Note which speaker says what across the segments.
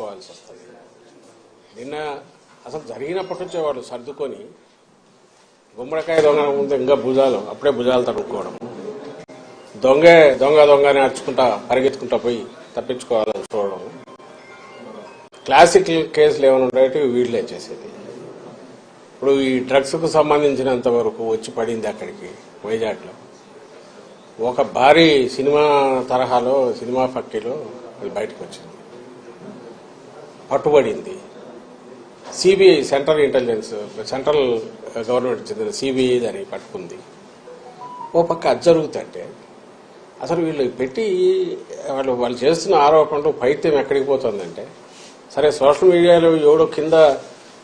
Speaker 1: పోవాల్సి వస్తుంది. నిన్న అసలు జరిగినప్పటి నుంచే వాళ్ళు సర్దుకొని గుమ్మడికాయ దొంగ ముందు ఇంకా భుజాలు అప్పుడే భుజాలు తడుక్కోవడం, దొంగని అరుచుకుంటా పరిగెత్తుకుంటా పోయి తప్పించుకోవాలని చూడడం, క్లాసిక్ కేసులు ఏమైనా ఉండేవి వీళ్ళే చేసేది. ఇప్పుడు ఈ డ్రగ్స్కు సంబంధించినంత వరకు వచ్చి పడింది అక్కడికి వైజాగ్లో ఒక భారీ సినిమా తరహాలో సినిమా పక్కిలో అది బయటకు వచ్చింది, పట్టుబడింది. సిబిఐ సెంట్రల్ గవర్నమెంట్ చెందిన సిబిఐ దాన్ని పట్టుకుంది. ఓ పక్క అది జరుగుతుంటే అసలు వీళ్ళు పెట్టి వాళ్ళు చేస్తున్న ఆరోపణలు పైత్యం ఎక్కడికి పోతుందంటే, సరే సోషల్ మీడియాలో ఎవడో కింద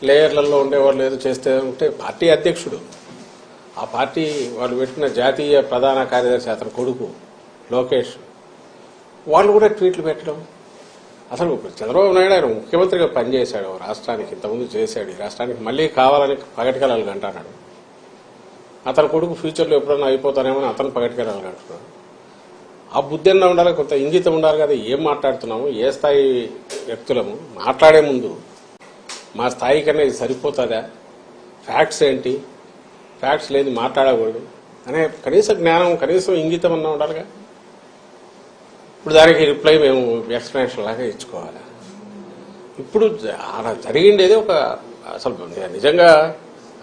Speaker 1: లేయర్లలో ఉండేవాళ్ళు ఏదో చేస్తే ఉంటే పార్టీ అధ్యక్షుడు, ఆ పార్టీ వాళ్ళు పెట్టిన జాతీయ ప్రధాన కార్యదర్శి అతని కొడుకు లోకేష్, వాళ్ళు కూడా ట్వీట్లు పెట్టడం. అసలు చంద్రబాబు నాయుడు ఆయన ముఖ్యమంత్రిగా పనిచేశాడు రాష్ట్రానికి, ఇంతకుముందు చేశాడు, ఈ రాష్ట్రానికి మళ్లీ కావాలని పగటికెళ్ళాలి అంటున్నాడు. అతని కొడుకు ఫ్యూచర్లో ఎప్పుడన్నా అయిపోతానేమని అతను పగటికెళ్ళాలి అంటున్నాడు. ఆ బుద్ధి అన్నా ఉండాలి, కొంత ఇంగితం ఉండాలి కదా. ఏం మాట్లాడుతున్నాము, ఏ స్థాయి వ్యక్తులము, మాట్లాడే ముందు మా స్థాయి కన్నా ఇది సరిపోతుందా, ఫ్యాక్ట్స్ ఏంటి, ఫ్యాక్ట్స్ లేదు మాట్లాడకూడదు అనే కనీస జ్ఞానం, కనీసం ఇంగితం అన్నా ఉండాలిగా. ఇప్పుడు దానికి రిప్లై మేము ఎక్స్ప్లెనేషన్ లాగా ఇచ్చుకోవాలి. ఇప్పుడు అలా జరిగిండేది ఒక అసలు నిజంగా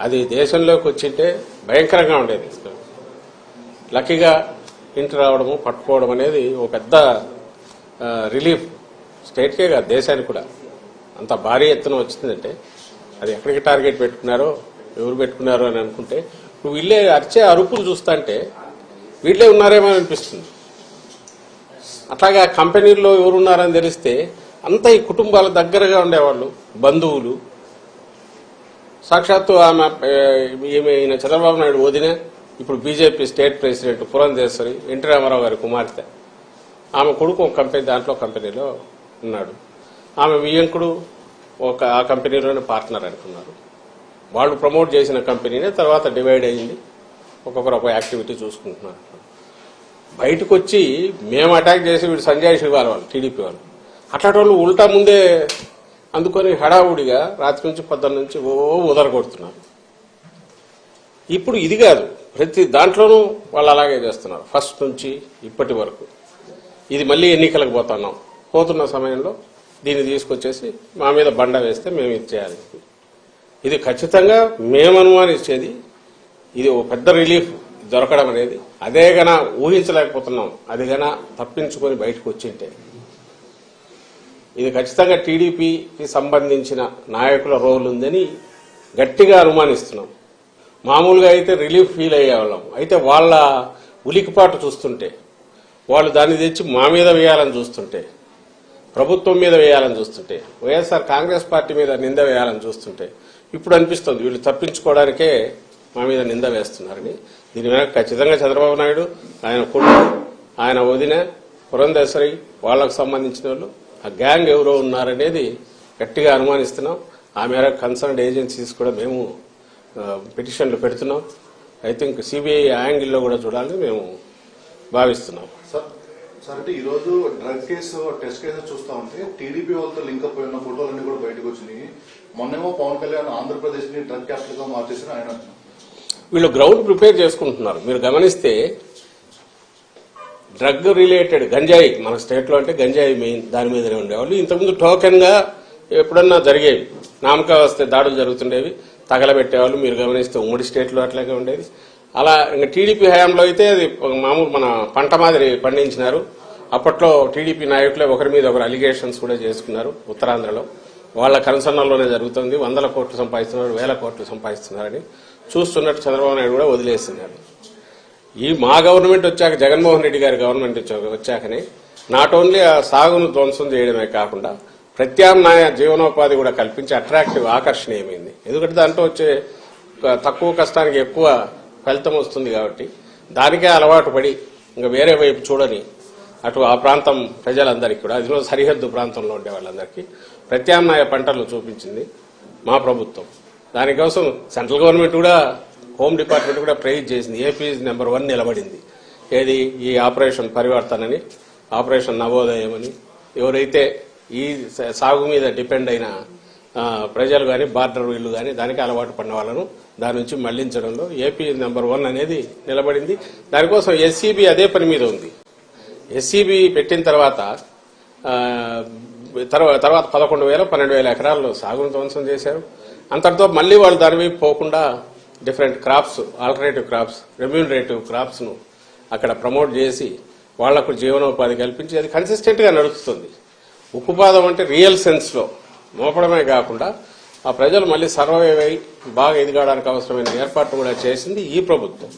Speaker 1: అది దేశంలోకి వచ్చింటే భయంకరంగా ఉండేది. లక్కీగా ఇంటి రావడము పట్టుకోవడం అనేది ఒక పెద్ద రిలీఫ్ స్టేట్కే కాదు దేశానికి కూడా. అంత భారీ ఎత్తున వచ్చిందంటే అది ఎక్కడికి టార్గెట్ పెట్టుకున్నారో ఎవరు పెట్టుకున్నారో అని అనుకుంటే ఇప్పుడు వీళ్ళే అరిచే అరుపులు చూస్తుంటే వీళ్ళే ఉన్నారేమో అనిపిస్తుంది. అట్లాగా కంపెనీల్లో ఎవరున్నారని తెలిస్తే అంతా ఈ కుటుంబాల దగ్గరగా ఉండేవాళ్ళు, బంధువులు. సాక్షాత్తు ఈయన చంద్రబాబు నాయుడు వదిన, ఇప్పుడు BJP state president Purandeswari, N T Rama Rao గారి కుమార్తె, ఆమె కొడుకు ఒక కంపెనీ దాంట్లో కంపెనీలో ఉన్నాడు. ఆమె వియ్యంకుడు ఆ కంపెనీలోనే పార్ట్నర్ అనుకున్నారు. వాళ్ళు ప్రమోట్ చేసిన కంపెనీనే తర్వాత డివైడ్ అయ్యింది, ఒక్కొక్కరు ఒక యాక్టివిటీ చూసుకుంటున్నారు. బయటకు వచ్చి మేము అటాక్ చేసి వీడు సంజయ్ శివాల వాళ్ళు టీడీపీ వాళ్ళు అట్లాంటి వాళ్ళు ఉల్టా ముందే అందుకొని హడావుడిగా రాత్రి నుంచి పొద్దున్న నుంచి ఉదరగొడుతున్నారు. ఇప్పుడు ఇది కాదు, ప్రతి దాంట్లోనూ వాళ్ళు అలాగే చేస్తున్నారు ఫస్ట్ నుంచి ఇప్పటి వరకు. ఇది మళ్ళీ ఎన్నికలకు పోతున్న సమయంలో దీన్ని తీసుకొచ్చేసి మా మీద బండ వేస్తే మేము ఇది చేయాలి. ఇది ఖచ్చితంగా మేము అనుమానించేది ఇది ఒక పెద్ద రిలీఫ్ దొరకడం అనేది. అదే గన ఊహించలేకపోతున్నాం, అది గన తప్పించుకొని బయటకు వచ్చింటే ఇది ఖచ్చితంగా టీడీపీకి సంబంధించిన నాయకుల రోల్ ఉందని గట్టిగా అనుమానిస్తున్నాం. మామూలుగా అయితే రిలీఫ్ ఫీల్ అయ్యేవాళ్ళం, అయితే వాళ్ళ ఉలికిపాటు చూస్తుంటే, వాళ్ళు దాన్ని తెచ్చి మా మీద వేయాలని చూస్తుంటే, ప్రభుత్వం మీద వేయాలని చూస్తుంటే, వైఎస్ఆర్ కాంగ్రెస్ పార్టీ మీద నింద వేయాలని చూస్తుంటే ఇప్పుడు అనిపిస్తుంది వీళ్ళు తప్పించుకోవడానికే మా మీద నింద వేస్తున్నారని. దీని మీద ఖచ్చితంగా చంద్రబాబు నాయుడు, ఆయన కొడుకు, ఆయన వదిన పురంధేశ్వరి, వాళ్లకు సంబంధించిన వాళ్ళు, ఆ గ్యాంగ్ ఎవరో ఉన్నారనేది గట్టిగా అనుమానిస్తున్నాం. ఆ మేరకు కన్సర్న్డ్ ఏజెన్సీస్ కూడా మేము పిటిషన్లు పెడుతున్నాం. ఐ థింక్ సిబిఐ యాంగిల్లో కూడా చూడాలని మేము భావిస్తున్నాం.
Speaker 2: సార్ అంటే ఈ రోజు డ్రగ్ కేసు టెస్ట్ కేసు చూస్తా ఉంటే టీడీపీ వాళ్ళతో లింక్ అప్ అయిన ఫోటోలన్నీ కూడా బయటకు వచ్చినాయి. మొన్నేమో పవన్ కళ్యాణ్ ఆంధ్రప్రదేశ్ ని డ్రగ్ క్యాపిటల్ గా మార్చేసిన ఆయన
Speaker 1: వీళ్ళు గ్రౌండ్ ప్రిపేర్ చేసుకుంటున్నారు. మీరు గమనిస్తే డ్రగ్ రిలేటెడ్ గంజాయి మన స్టేట్ లో అంటే గంజాయి మెయిన్, దాని మీదనే ఉండేవాళ్ళు. ఇంతకుముందు టోకెన్ గా ఎప్పుడన్నా జరిగేవి, నామకా వస్తే దాడులు జరుగుతుండేవి, తగలబెట్టేవాళ్ళు. మీరు గమనిస్తే ఉమ్మడి స్టేట్ లో అట్లాగే ఉండేది. అలా ఇంకా టీడీపీ హయాంలో అయితే అది మామూలు మన పంట మాదిరి పండించినారు. అప్పట్లో టీడీపీ నాయకులే ఒకరి మీద ఒకరు అలిగేషన్స్ కూడా చేసుకున్నారు. ఉత్తరాంధ్రలో వాళ్ళ కన్సర్న్లోనే జరుగుతుంది. 100 కోట్లు సంపాదిస్తున్నారు, 1000 కోట్లు సంపాదిస్తున్నారని చూస్తున్నట్టు చంద్రబాబు నాయుడు కూడా వదిలేస్తున్నారు. ఈ మా గవర్నమెంట్ వచ్చాక, జగన్మోహన్ రెడ్డి గారి గవర్నమెంట్ వచ్చాకనే నాట్ ఓన్లీ ఆ సాగును ధ్వంసం చేయడమే కాకుండా ప్రత్యామ్నాయ జీవనోపాధి కూడా కల్పించి అట్రాక్టివ్, ఆకర్షణీయమైంది. ఎందుకంటే దాంట్లో వచ్చే తక్కువ కష్టానికి ఎక్కువ ఫలితం వస్తుంది కాబట్టి దానికే అలవాటు పడి ఇంకా వేరే వైపు చూడని అటు ఆ ప్రాంతం ప్రజలందరికీ కూడా, అదిలో సరిహద్దు ప్రాంతంలో ఉండే వాళ్ళందరికీ ప్రత్యామ్నాయ పంటలను చూపించింది మా ప్రభుత్వం. దానికోసం సెంట్రల్ గవర్నమెంట్ కూడా, హోమ్ డిపార్ట్మెంట్ కూడా ప్రైజ్ చేసింది. ఏపీ నెంబర్ 1 నిలబడింది. ఏది ఈ ఆపరేషన్ పరివర్తన అని, ఆపరేషన్ నవోదయం అని. ఎవరైతే ఈ సాగు మీద డిపెండ్ అయిన ప్రజలు కానీ బార్డర్ వీళ్ళు కానీ దానికి అలవాటు పడిన వాళ్ళను దాని నుంచి మళ్లించడంలో ఏపీ నెంబర్ 1 అనేది నిలబడింది. దానికోసం ఎస్సీబీ అదే పని మీద ఉంది. ఎస్సీబీ పెట్టిన తర్వాత 11,000-12,000 ఎకరాల్లో సాగును ధ్వంసం చేశారు. అంతటితో మళ్లీ వాళ్ళు దాని వైపు పోకుండా different crops, alternative crops, remunerative crops ను అక్కడ ప్రమోట్ చేసి వాళ్లకు జీవనోపాధి కల్పించి అది కన్సిస్టెంట్ గా నడుస్తుంది. ఉక్కుపాదం అంటే రియల్ సెన్స్ లో మోపడమే కాకుండా ఆ ప్రజలు మళ్లీ సర్వైవ్ అయి బాగా ఎదగడానికి అవసరమైన ఏర్పాట్లు కూడా చేసింది ఈ ప్రభుత్వం.